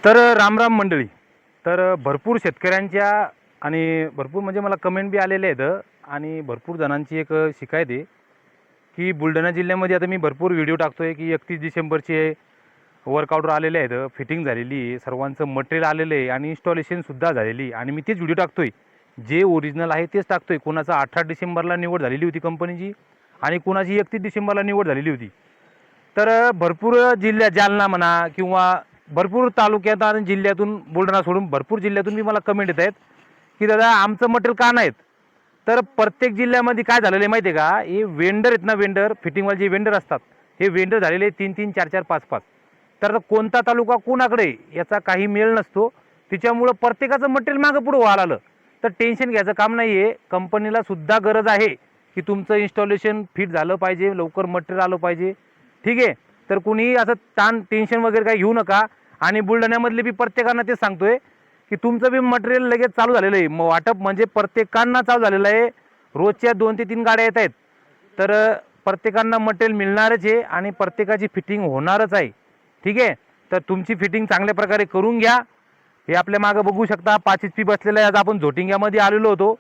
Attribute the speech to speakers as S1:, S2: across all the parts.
S1: तर राम मंडळी. तर भरपूर शेतकऱ्यांच्या आणि भरपूर म्हणजे मला कमेंट बी आलेले आहेत आणि भरपूर जणांची एक शिकायत आहे की बुलढाणा जिल्ह्यामध्ये आता मी भरपूर व्हिडिओ टाकतोय की 31 डिसेंबरचे वर्क ऑर्डर आलेले आहेत, फिटिंग झालेली आहे, सर्वांचं मटेरियल आलेलं आहे आणि इन्स्टॉलेशनसुद्धा झालेली आहे आणि मी तेच व्हिडिओ टाकतोय. जे ओरिजिनल आहे तेच टाकतोय. कोणाचा 18 डिसेंबरला निवड झालेली होती कंपनीची आणि कोणाची 31 डिसेंबरला निवड झालेली होती. तर भरपूर जिल्ह्यात जालना म्हणा किंवा भरपूर तालुक्यात आणि जिल्ह्यातून बुलढाणा सोडून भरपूर जिल्ह्यातून मी मला कमेंट येत आहेत की दादा आमचं मटेरियल का नाहीत. तर प्रत्येक जिल्ह्यामध्ये काय झालेलं आहे माहिती आहे का, हे वेंडर आहेत ना, वेंडर फिटिंगवाले जे वेंडर असतात हे वेंडर झालेले 3-3, 4-4, 5-5. तर कोणता तालुका कोणाकडे याचा काही मेळ नसतो. त्याच्यामुळं प्रत्येकाचं मटेरियल मागं पुढं व्हायला आलं. तर टेन्शन घ्यायचं काम नाही आहे. कंपनीला सुद्धा गरज आहे की तुमचं इन्स्टॉलेशन फिट झालं पाहिजे, लवकर मटेरियल आलं पाहिजे. ठीक आहे. तर कुणीही असं ताण टेन्शन वगैरे काही घेऊ नका. आणि बुलढाण्यामधले बी प्रत्येकांना तेच सांगतोय की तुमचं बी मटेरियल लगेच चालू झालेलं आहे. मग वाटप म्हणजे प्रत्येकांना चालू झालेलं आहे. रोजच्या 2 ते 3 गाड्या येत आहेत. तर प्रत्येकांना मटेरियल मिळणारच आहे आणि प्रत्येकाची फिटिंग होणारच आहे. ठीक आहे. तर तुमची फिटिंग चांगल्या प्रकारे करून घ्या. हे आपल्या मागं बघू शकता 5 HP बसलेलं आहे. आज आपण झोटिंग्यामध्ये आलेलो होतो.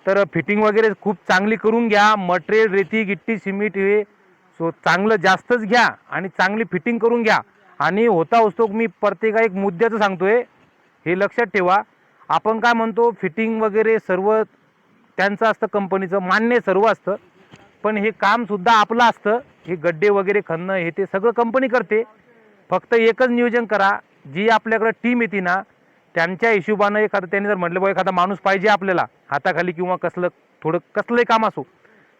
S1: तर फिटिंग वगैरे खूप चांगली करून घ्या. मटेरियल रेती गिट्टी सिमेंट हे चांगलं जास्तच घ्या आणि चांगली फिटिंग करून घ्या. आणि होता असतो मी प्रत्येका एक मुद्द्याचं सांगतोय, हे लक्षात ठेवा. आपण काय म्हणतो फिटिंग वगैरे सर्व त्यांचं असतं, कंपनीचं मान्य सर्व असतं, पण हे कामसुद्धा आपलं असतं. हे गड्डे वगैरे खणणं हे ते सगळं कंपनी करते. फक्त एकच नियोजन करा, जी आपल्याकडे टीम येते ना त्यांच्या हिशोबानं एखादं त्यांनी जर म्हटलं बा एखादा माणूस पाहिजे आपल्याला हाताखाली किंवा कसलं थोडं कसलंही काम असो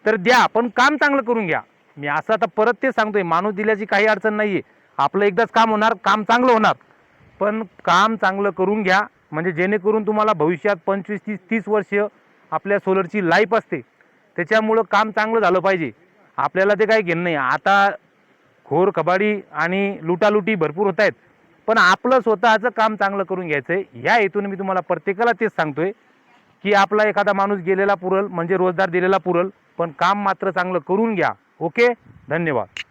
S1: तर द्या, पण काम चांगलं करून घ्या. मी असं आता परत ते सांगतोय, माणूस दिल्याची काही अडचण नाही आहे. आपलं एकदाच काम होणार, काम चांगलं होणार, पण काम चांगलं करून घ्या. म्हणजे जेणेकरून तुम्हाला भविष्यात 25, 30, 30 वर्ष आपल्या सोलरची लाईफ असते. त्याच्यामुळं काम चांगलं झालं पाहिजे. आपल्याला ते काही घेणं नाही. आता खोर कबाडी आणि लुटालुटी भरपूर होत आहेत, पण आपलं स्वतःचं काम चांगलं करून घ्यायचं आहे. ह्या हेतून मी तुम्हाला प्रत्येकाला तेच सांगतोय की आपला एखादा माणूस गेलेला पुरल म्हणजे रोजगार दिलेला पुरल, पण काम मात्र चांगलं करून घ्या. ओके, धन्यवाद.